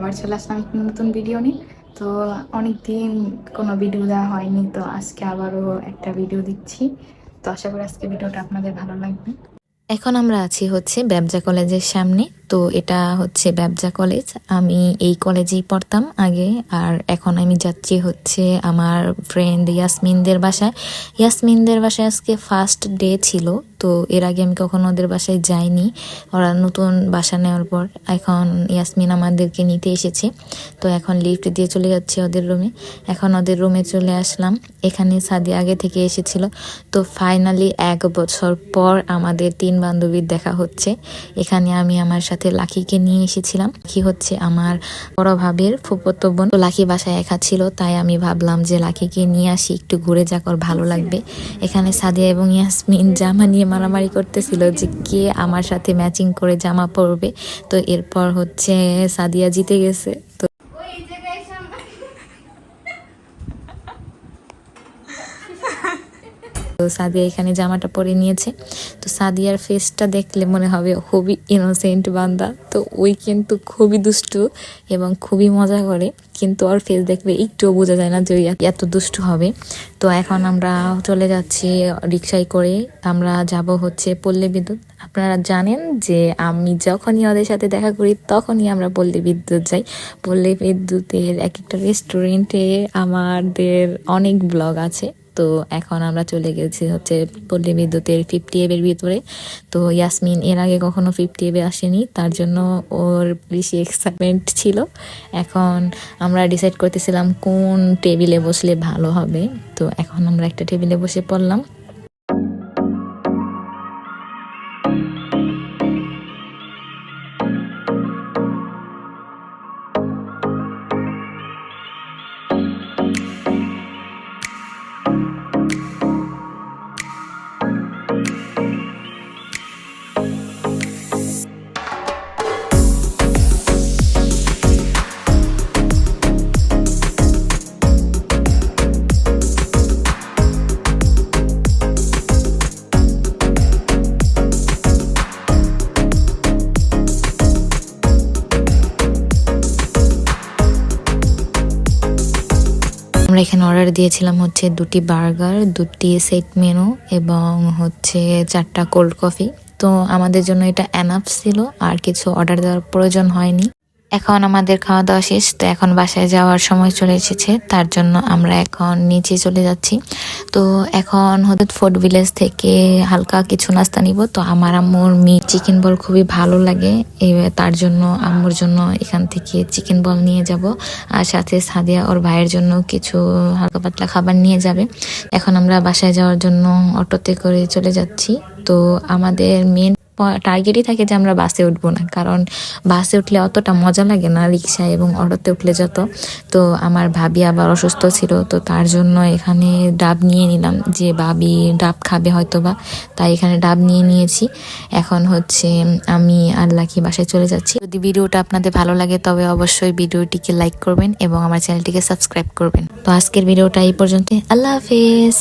আবার চলে আসলাম একটি নতুন ভিডিও নিয়ে। তো অনেক দিন কোনো ভিডিও দেওয়া হয়নি, তো আজকে আবারও একটা ভিডিও দিচ্ছি। তো আশা করি আজকে ভিডিওটা আপনাদের ভালো লাগবে। এখন আমরা আছি হচ্ছে ব্যবজা কলেজের সামনে। তো এটা হচ্ছে ব্যবজা কলেজ। আমি এই কলেজেই পড়তাম আগে, আর এখন আমি যাচ্ছি হচ্ছে আমার ফ্রেন্ড ইয়াসমিনদের বাসায়। ইয়াসমিনদের বাসায় আজকে ফার্স্ট ডে ছিল, তো এর আগে আমি কখনো ওদের বাসায় যাইনি। ওরা নতুন বাসা নেওয়ার পর এখন ইয়াসমিন আমাদেরকে নিতে এসেছে। তো এখন লিফট দিয়ে চলে যাচ্ছে ওদের রুমে। এখন ওদের রুমে চলে আসলাম। এখানে সাদি আগে থেকে এসেছিল। তো ফাইনালি 1 বছর পর আমাদের 3 বান্ধবীর দেখা হচ্ছে। এখানে আমি আমার সাথে লাকিকে নিয়ে এসেছিলাম। লাকি হচ্ছে আমার বড় ভাবের ফুফাতো বোন। তো লাকি বাসায় একা ছিল, তাই আমি ভাবলাম যে লাকিকে নিয়ে আসি, একটু ঘুরে যাক, ওর ভালো লাগবে। এখানে সাদিয়া এবং ইয়াসমিন জামা নিয়ে মারামারি করতেছিল যে কে আমার সাথে ম্যাচিং করে জামা পরবে। তো এরপর হচ্ছে সাদিয়া জিতে গেছে। তো সাদিয়া এখানে জামাটা পরে নিয়েছে। তো সাদিয়ার ফেসটা দেখলে মনে হবে খুবই ইনোসেন্ট বান্দা। তো ওই কিন্তু খুবই দুষ্টু এবং খুবই মজা করে, কিন্তু ওর ফেস দেখলে একটুও বোঝা যায় না যে ওই এত দুষ্টু হবে। তো এখন আমরা চলে যাচ্ছি রিক্সায় করে। আমরা যাব হচ্ছে পল্লী বিদ্যুৎ। আপনারা জানেন যে আমি যখনই ওদের সাথে দেখা করি তখনই আমরা পল্লী বিদ্যুৎ যাই। পল্লী বিদ্যুতের এক একটা রেস্টুরেন্টে আমাদের অনেক ব্লগ আছে। তো এখন আমরা চলে গেছি হচ্ছে পল্লী বিদ্যুতের 50 এর ভিতরে। তো ইয়াসমিন এর আগে কখনো 50 আসেনি, তার জন্য ওর বেশি এক্সাইটমেন্ট ছিল। এখন আমরা ডিসাইড করতেছিলাম কোন টেবিলে বসলে ভালো হবে। তো এখন আমরা একটা টেবিলে বসে পড়লাম। আমরা এখানে অর্ডার দিয়েছিলাম হচ্ছে 2টি বার্গার, 2টি সেট মেনু এবং হচ্ছে 4টা কোল্ড কফি। তো আমাদের জন্য এটা এনাফ ছিল, আর কিছু অর্ডার দেওয়ার প্রয়োজন হয়নি। এখন আমাদের খাওয়া দাওয়া শেষ। তো এখন বাসায় যাওয়ার সময় চলে এসেছে, তার জন্য আমরা এখন নিচে চলে যাচ্ছি। তো এখন হচ্ছে ফুড ভিলেজ থেকে হালকা কিছু নাস্তা নিব। তো আমার আম্মুর চিকেন বল খুবই ভালো লাগে, তার জন্য আম্মুর জন্য এখান থেকে চিকেন বল নিয়ে যাব, আর সাথে সাদিয়া ওর ভাইয়ের জন্য কিছু হালকা পাতলা খাবার নিয়ে যাবে। এখন আমরা বাসায় যাওয়ার জন্য অটোতে করে চলে যাচ্ছি। তো আমাদের মেন টার্গেটই থাকে যে আমরা বাসে উঠবো না, কারণ বাসে উঠলে অতটা মজা লাগে না রিক্সায় এবং অটোতে উঠলে যত। তো আমার ভাবি আবার অসুস্থ ছিল, তো তার জন্য এখানে ডাব নিয়ে নিলাম, যে ভাবি ডাব খাবে হয়তোবা, তাই এখানে ডাব নিয়ে নিয়েছি। এখন হচ্ছে আমি আর লাকি বাসায় চলে যাচ্ছি। যদি ভিডিওটা আপনাদের ভালো লাগে তবে অবশ্যই ভিডিওটিকে লাইক করবেন এবং আমার চ্যানেলটিকে সাবস্ক্রাইব করবেন। তো আজকের ভিডিওটা এই পর্যন্ত। আল্লাহ হাফেজ।